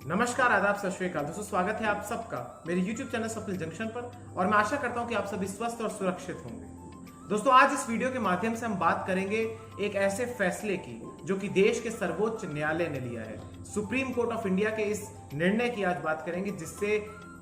नमस्कार, आदाब, सत श्री अकाल। दोस्तों, स्वागत है आप सबका मेरे YouTube चैनल सफल जंक्शन पर और मैं आशा करता हूं कि आप सभी स्वस्थ और सुरक्षित होंगे। दोस्तों, आज इस वीडियो के माध्यम से हम बात करेंगे एक ऐसे फैसले की जो कि देश के सर्वोच्च न्यायालय ने लिया है। सुप्रीम कोर्ट ऑफ इंडिया के इस निर्णय की आज बात करेंगे जिससे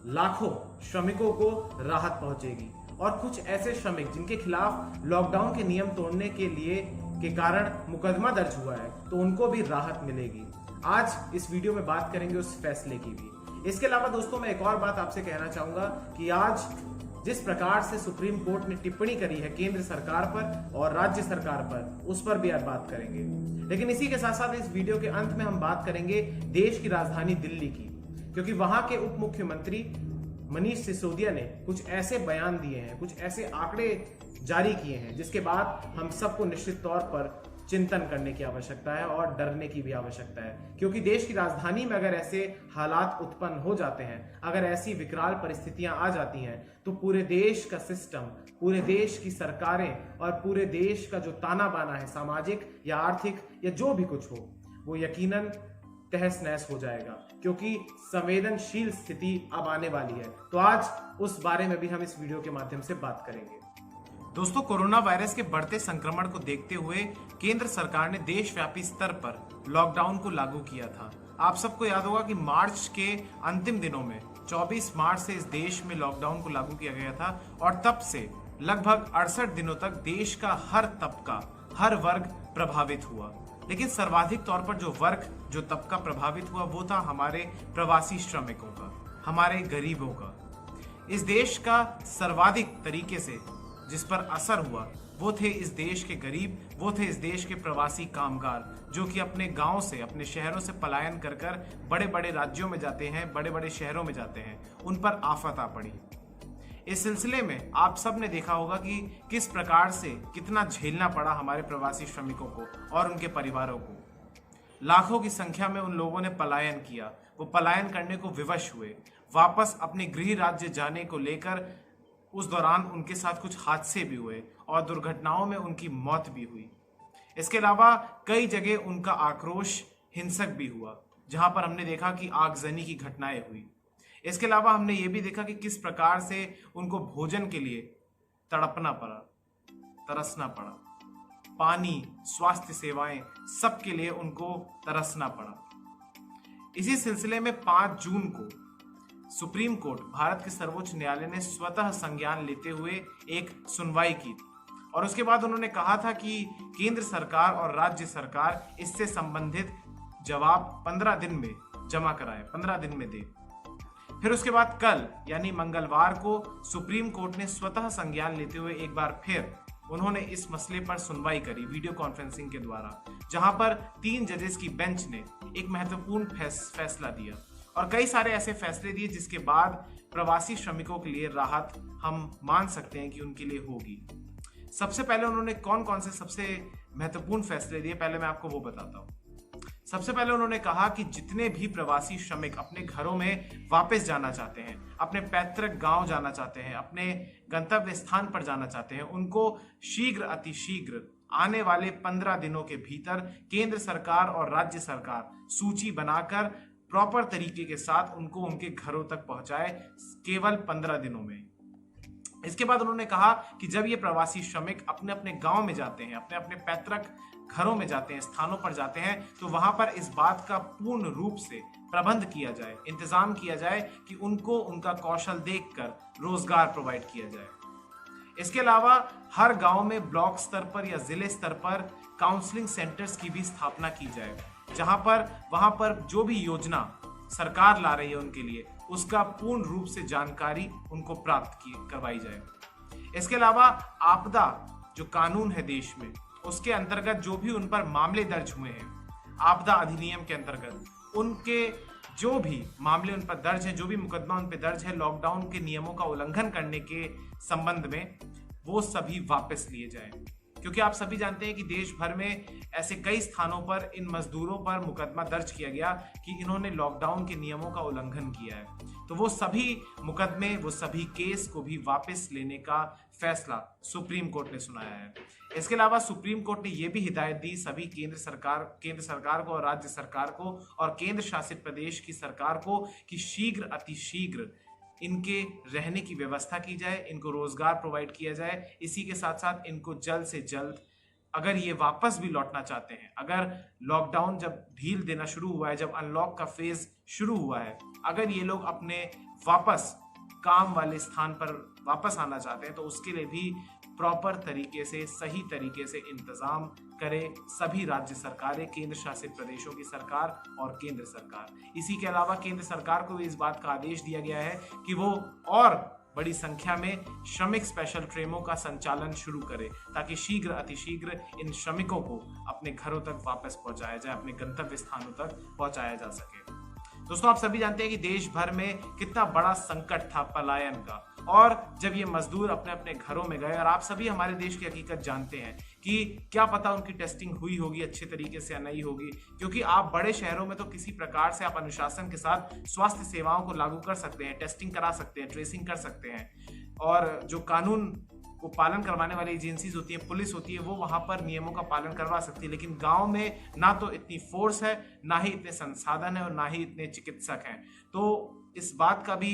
लाखों श्रमिकों को राहत पहुंचेगी और कुछ ऐसे श्रमिक जिनके खिलाफ लॉकडाउन के नियम तोड़ने के कारण मुकदमा दर्ज हुआ है तो उनको भी राहत मिलेगी। आज इस वीडियो में बात करेंगे उस फैसले की भी। इसके अलावा दोस्तों, मैं एक और बात आपसे कहना चाहूंगा कि आज जिस प्रकार से सुप्रीम कोर्ट ने टिप्पणी करी है केंद्र सरकार पर और राज्य सरकार पर, उस पर भी आज बात करेंगे। लेकिन इसी के साथ साथ इस वीडियो के अंत में हम बात करेंगे देश की राजधानी दिल्ली की, क्योंकि वहां के उप मुख्यमंत्री मनीष सिसोदिया ने कुछ ऐसे बयान दिए हैं, कुछ ऐसे आंकड़े जारी किए हैं जिसके बाद हम सबको निश्चित तौर पर चिंतन करने की आवश्यकता है और डरने की भी आवश्यकता है। क्योंकि देश की राजधानी में अगर ऐसे हालात उत्पन्न हो जाते हैं, अगर ऐसी विकराल परिस्थितियां आ जाती हैं, तो पूरे देश का सिस्टम, पूरे देश की सरकारें और पूरे देश का जो ताना बाना है, सामाजिक या आर्थिक या जो भी कुछ हो, वो यकीनन तहस नहस हो जाएगा, क्योंकि संवेदनशील स्थिति अब आने वाली है। तो आज उस बारे में भी हम इस वीडियो के माध्यम से बात करेंगे। दोस्तों, कोरोना वायरस के बढ़ते संक्रमण को देखते हुए केंद्र सरकार ने देशव्यापी स्तर पर लॉकडाउन को लागू किया था। आप सबको याद होगा कि मार्च के अंतिम दिनों में 24 मार्च से इस देश में लॉकडाउन को लागू किया गया था और तब से लगभग 68 दिनों तक देश का हर तबका, हर वर्ग प्रभावित हुआ। लेकिन सर्वाधिक तौर पर जो तबका प्रभावित हुआ वो था हमारे प्रवासी श्रमिकों का, हमारे गरीबों का। इस देश का सर्वाधिक तरीके से जिस पर असर हुआ वो थे इस देश के गरीब, वो थे इस देश के प्रवासी कामगार जो कि अपने गांव से, अपने शहरों से पलायन कर कर बड़े बड़े राज्यों में जाते हैं, बड़े बड़े शहरों में जाते हैं। उन पर आफत आ पड़ी। इस सिलसिले में आप सब ने देखा होगा कि किस प्रकार से कितना झेलना पड़ा हमारे प्रवासी श्रमिकों को और उनके परिवारों को। लाखों की संख्या में उन लोगों ने पलायन किया। वो पलायन करने को विवश हुए, वापस अपने गृह राज्य जाने को लेकर उस दौरान उनके साथ कुछ हादसे भी हुए और दुर्घटनाओं में उनकी मौत भी हुई। इसके अलावा कई जगह उनका आक्रोश हिंसक भी हुआ, जहां पर हमने देखा कि आगजनी की घटनाएं हुई। इसके अलावा हमने ये भी देखा कि किस प्रकार से उनको भोजन के लिए तड़पना पड़ा, तरसना पड़ा। पानी, स्वास्थ्य सेवाएं, सबके लिए उनको तरसना पड़ा। इसी सिलसिले में 5 जून को सुप्रीम कोर्ट, भारत के सर्वोच्च न्यायालय ने स्वतः संज्ञान लेते हुए एक सुनवाई की और उसके बाद उन्होंने कहा था कि केंद्र सरकार और राज्य सरकार इससे संबंधित जवाब 15 दिन में जमा कराए, 15 दिन में दे। फिर उसके बाद कल यानी मंगलवार को सुप्रीम कोर्ट ने स्वतः संज्ञान लेते हुए एक बार फिर उन्होंने इस मसले पर सुनवाई करी वीडियो कॉन्फ्रेंसिंग के द्वारा, जहां पर 3 जजेस की बेंच ने एक महत्वपूर्ण फैसला दिया और कई सारे ऐसे फैसले दिए जिसके बाद प्रवासी श्रमिकों के लिए राहत हम मान सकते हैं कि उनके लिए होगी। सबसे पहले उन्होंने कौन कौन से सबसे महत्वपूर्ण फैसले दिए, पहले मैं आपको वो बताता हूँ। सबसे पहले उन्होंने कहा कि जितने भी प्रवासी श्रमिक अपने घरों में वापस जाना चाहते हैं, अपने पैतृक गांव जाना चाहते हैं, अपने गंतव्य स्थान पर जाना चाहते हैं, उनको शीघ्र, अतिशीघ्र आने वाले 15 दिनों के भीतर केंद्र सरकार और राज्य सरकार सूची बनाकर प्रॉपर तरीके के साथ उनको उनके घरों तक पहुंचाए, केवल 15 दिनों में। इसके बाद उन्होंने कहा कि जब ये प्रवासी श्रमिक अपने अपने गांव में जाते हैं, अपने अपने पैतृक घरों में जाते हैं, स्थानों पर जाते हैं, तो वहां पर इस बात का पूर्ण रूप से प्रबंध किया जाए, इंतजाम किया जाए कि उनको उनका कौशल देखकर रोजगार प्रोवाइड किया जाए। इसके अलावा हर गांव में ब्लॉक स्तर पर या जिले स्तर पर काउंसलिंग सेंटर्स की भी स्थापना की जाए, जहां पर वहां पर जो भी योजना सरकार ला रही है उनके लिए, उसका पूर्ण रूप से जानकारी उनको प्राप्त करवाई जाए। इसके अलावा आपदा जो कानून है देश में, उसके अंतर्गत जो भी उन पर मामले दर्ज हुए हैं, आपदा अधिनियम के अंतर्गत उनके जो भी मामले उन पर दर्ज है, जो भी मुकदमा उन पर दर्ज है लॉकडाउन के नियमों का उल्लंघन करने के संबंध में, वो सभी वापस लिए जाएं। क्योंकि आप सभी जानते हैं कि देश भर में ऐसे कई स्थानों पर इन मजदूरों पर मुकदमा दर्ज किया गया कि इन्होंने लॉकडाउन के नियमों का उल्लंघन किया है। तो वो सभी मुकदमे, वो सभी केस को भी वापस लेने का फैसला सुप्रीम कोर्ट ने सुनाया है। इसके अलावा सुप्रीम कोर्ट ने यह भी हिदायत दी सभी केंद्र सरकार को और राज्य सरकार को और केंद्र शासित प्रदेश की सरकार को कि शीघ्र अतिशीघ्र इनके रहने की व्यवस्था की जाए, इनको रोजगार प्रोवाइड किया जाए। इसी के साथ साथ इनको जल्द से जल्द, अगर ये वापस भी लौटना चाहते हैं, अगर लॉकडाउन जब ढील देना शुरू हुआ है, जब अनलॉक का फेज शुरू हुआ है, अगर ये लोग अपने वापस काम वाले स्थान पर वापस आना चाहते हैं तो उसके लिए भी प्रॉपर तरीके से, सही तरीके से इंतजाम करे सभी राज्य सरकारें, केंद्र शासित प्रदेशों की सरकार और केंद्र सरकार। इसी के अलावा केंद्र सरकार को भी इस बात का आदेश दिया गया है कि वो और बड़ी संख्या में श्रमिक स्पेशल ट्रेनों का संचालन शुरू करे ताकि शीघ्र अतिशीघ्र इन श्रमिकों को अपने घरों तक वापस पहुंचाया जाए, अपने गंतव्य स्थानों तक पहुंचाया जा सके। दोस्तों, आप सभी जानते हैं कि देश भर में कितना बड़ा संकट था पलायन का, और जब ये मजदूर अपने अपने घरों में गए, और आप सभी हमारे देश की हकीकत जानते हैं कि क्या पता उनकी टेस्टिंग हुई होगी अच्छे तरीके से या नहीं होगी, क्योंकि आप बड़े शहरों में तो किसी प्रकार से आप अनुशासन के साथ स्वास्थ्य सेवाओं को लागू कर सकते हैं, टेस्टिंग करा सकते हैं, ट्रेसिंग कर सकते हैं, और जो कानून को पालन करवाने वाली एजेंसीज होती है, पुलिस होती है, वो वहां पर नियमों का पालन करवा सकती है। लेकिन गांव में ना तो इतनी फोर्स है, ना ही इतने संसाधन है, और ना ही इतने चिकित्सक हैं। तो इस बात का भी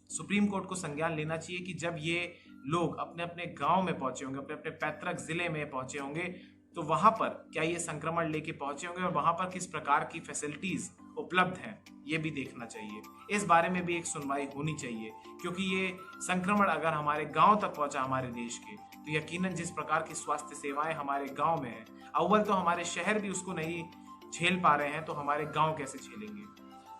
सुप्रीम कोर्ट को संज्ञान लेना चाहिए कि जब ये लोग अपने अपने गांव में पहुंचे होंगे, अपने अपने पैतृक जिले में पहुंचे होंगे, तो वहां पर क्या ये संक्रमण लेके पहुंचे होंगे और वहां पर किस प्रकार की फैसिलिटीज उपलब्ध हैं, ये भी देखना चाहिए। इस बारे में भी एक सुनवाई होनी चाहिए, क्योंकि ये संक्रमण अगर हमारे गांव तक पहुंचा हमारे देश के, तो यकीनन जिस प्रकार की स्वास्थ्य सेवाएं हमारे गांव में है, अव्वल तो हमारे शहर भी उसको नहीं झेल पा रहे हैं, तो हमारे गांव कैसे झेलेंगे।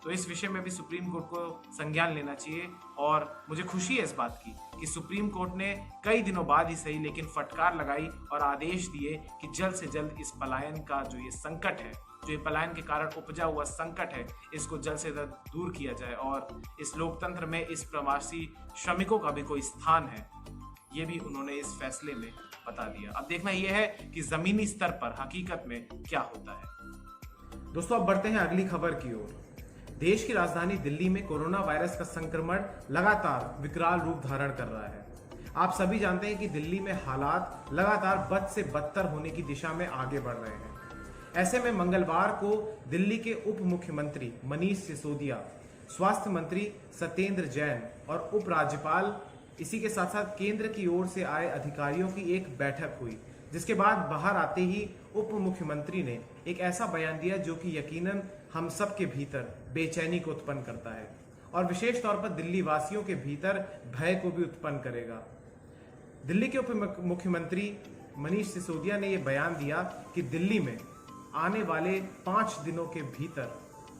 तो इस विषय में भी सुप्रीम कोर्ट को संज्ञान लेना चाहिए, और मुझे खुशी है इस बात की कि सुप्रीम कोर्ट ने कई दिनों बाद ही सही लेकिन फटकार लगाई और आदेश दिए कि जल्द से जल्द इस पलायन का जो ये संकट है, जो ये पलायन के कारण उपजा हुआ संकट है, इसको जल्द से जल्द दूर किया जाए और इस लोकतंत्र में इस प्रवासी श्रमिकों का भी कोई स्थान है, ये भी उन्होंने इस फैसले में बता दिया। अब देखना यह है कि जमीनी स्तर पर हकीकत में क्या होता है। दोस्तों, अब बढ़ते हैं अगली खबर की ओर। देश की राजधानी दिल्ली में कोरोना वायरस का संक्रमण लगातार विकराल रूप धारण कर रहा है। आप सभी जानते हैं कि दिल्ली में हालात लगातार बद से बदतर होने की दिशा में आगे बढ़ रहे हैं। ऐसे में मंगलवार को दिल्ली के उप मुख्यमंत्री मनीष सिसोदिया, स्वास्थ्य मंत्री सत्येंद्र जैन और उपराज्यपाल, इसी के साथ साथ केंद्र की ओर से आए अधिकारियों की एक बैठक हुई, जिसके बाद बाहर आते ही उप मुख्यमंत्री ने एक ऐसा बयान दिया जो कि यकीनन हम सब के भीतर बेचैनी को उत्पन्न करता है और विशेष तौर पर दिल्ली वासियों के भीतर भय को भी उत्पन्न करेगा। दिल्ली के उप मुख्यमंत्री मनीष सिसोदिया ने यह बयान दिया कि दिल्ली में आने वाले 5 दिनों के भीतर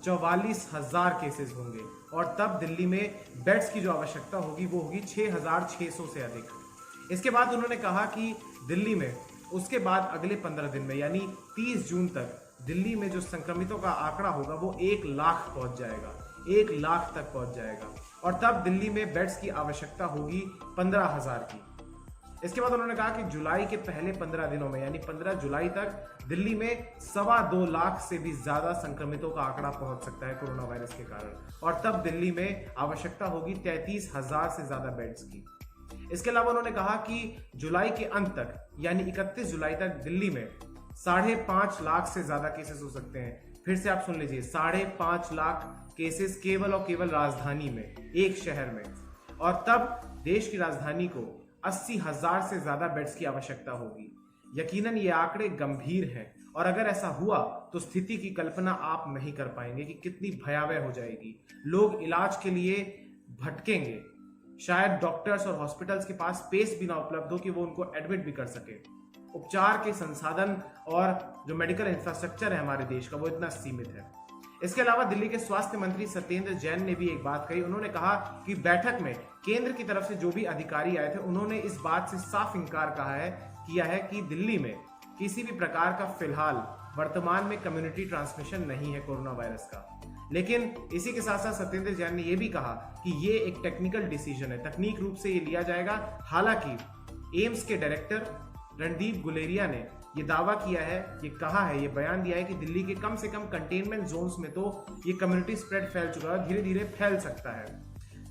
44,000 केसेस होंगे और तब दिल्ली में बेड्स की जो आवश्यकता होगी वो होगी 6,600 से अधिक। इसके बाद उन्होंने कहा कि दिल्ली में उसके बाद अगले 15 दिन में यानी 30 जून तक दिल्ली में जो संक्रमितों का आंकड़ा होगा वो 1 लाख पहुंच जाएगा, 1 लाख तक पहुंच जाएगा और तब दिल्ली में बेड्स की आवश्यकता होगी 15,000 की। इसके बाद उन्होंने कहा कि जुलाई के पहले 15 दिनों में यानी 15 जुलाई तक दिल्ली में 2.25 लाख से भी ज्यादा संक्रमितों का आंकड़ा पहुंच सकता है कोरोना वायरस के कारण, और तब दिल्ली में आवश्यकता होगी 33,000 से ज्यादा बेड्स की। इसके अलावा उन्होंने कहा कि जुलाई के अंत तक यानी 31 जुलाई तक दिल्ली में 5.5 लाख से ज्यादा केसेस हो सकते हैं। फिर से आप सुन लीजिए, 5.5 लाख केसेस केवल और केवल राजधानी में, एक शहर में, और तब देश की राजधानी को 80,000 से ज्यादा बेड्स की आवश्यकता होगी। यकीनन ये आंकड़े गंभीर हैं और अगर ऐसा हुआ तो स्थिति की कल्पना आप नहीं कर पाएंगे कि कितनी भयावह हो जाएगी। लोग इलाज के लिए भटकेंगे, शायद डॉक्टर्स और हॉस्पिटल्स के पास स्पेस भी ना उपलब्ध हो कि वो उनको एडमिट भी कर सके। उपचार के संसाधन और जो मेडिकल इंफ्रास्ट्रक्चर है हमारे देश का वो इतना सीमित है। इसके अलावा दिल्ली के स्वास्थ्य मंत्री सत्येंद्र जैन ने भी एक बात कही। उन्होंने कहा कि बैठक में केंद्र की तरफ से जो भी अधिकारी आए थे उन्होंने इस बात से साफ इनकार किया है कि दिल्ली में किसी भी प्रकार का फिलहाल वर्तमान में कम्युनिटी ट्रांसमिशन नहीं है कोरोना वायरस का। लेकिन इसी के साथ साथ सत्येंद्र जैन ने यह भी कहा कि ये एक टेक्निकल डिसीजन है, तकनीक रूप से ये लिया जाएगा। हालांकि एम्स के डायरेक्टर रणदीप गुलेरिया ने ये दावा किया है, ये कहा है, ये बयान दिया है कि दिल्ली के कम से कम कंटेनमेंट जोन्स में तो ये कम्युनिटी स्प्रेड फैल चुका है, धीरे धीरे फैल सकता है।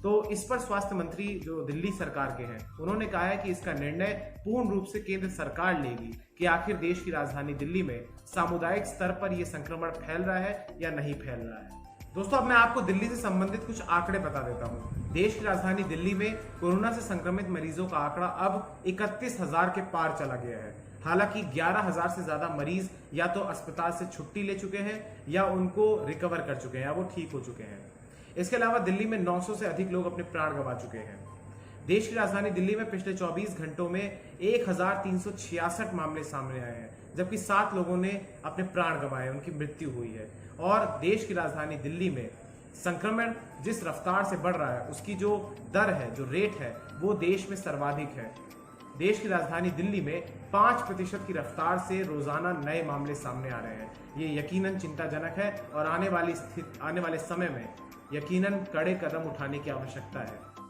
तो इस पर स्वास्थ्य मंत्री जो दिल्ली सरकार के हैं उन्होंने कहा है कि इसका निर्णय पूर्ण रूप से केंद्र सरकार लेगी कि आखिर देश की राजधानी दिल्ली में सामुदायिक स्तर पर यह संक्रमण फैल रहा है या नहीं फैल रहा है। दोस्तों अब मैं आपको दिल्ली से संबंधित कुछ आंकड़े बता देता हूं। देश की राजधानी दिल्ली में कोरोना से संक्रमित मरीजों का आंकड़ा अब 31,000 के पार चला गया है। हालांकि 11,000 से ज्यादा मरीज या तो अस्पताल से छुट्टी ले चुके हैं या उनको रिकवर कर चुके हैं या वो ठीक हो चुके हैं। इसके अलावा दिल्ली में 900 से अधिक लोग अपने प्राण गंवा चुके हैं। देश की राजधानी दिल्ली में पिछले 24 घंटों में 1,366 मामले सामने आए हैं, जबकि 7 लोगों ने अपने प्राण गंवाए, उनकी मृत्यु हुई है। और देश की राजधानी दिल्ली में संक्रमण जिस रफ्तार से बढ़ रहा है उसकी जो दर है, जो रेट है, वो देश में सर्वाधिक है। देश की राजधानी दिल्ली में 5% की रफ्तार से रोजाना नए मामले सामने आ रहे हैं। ये यकीनन चिंताजनक है और आने वाले समय में यकीनन कड़े कदम उठाने की आवश्यकता है।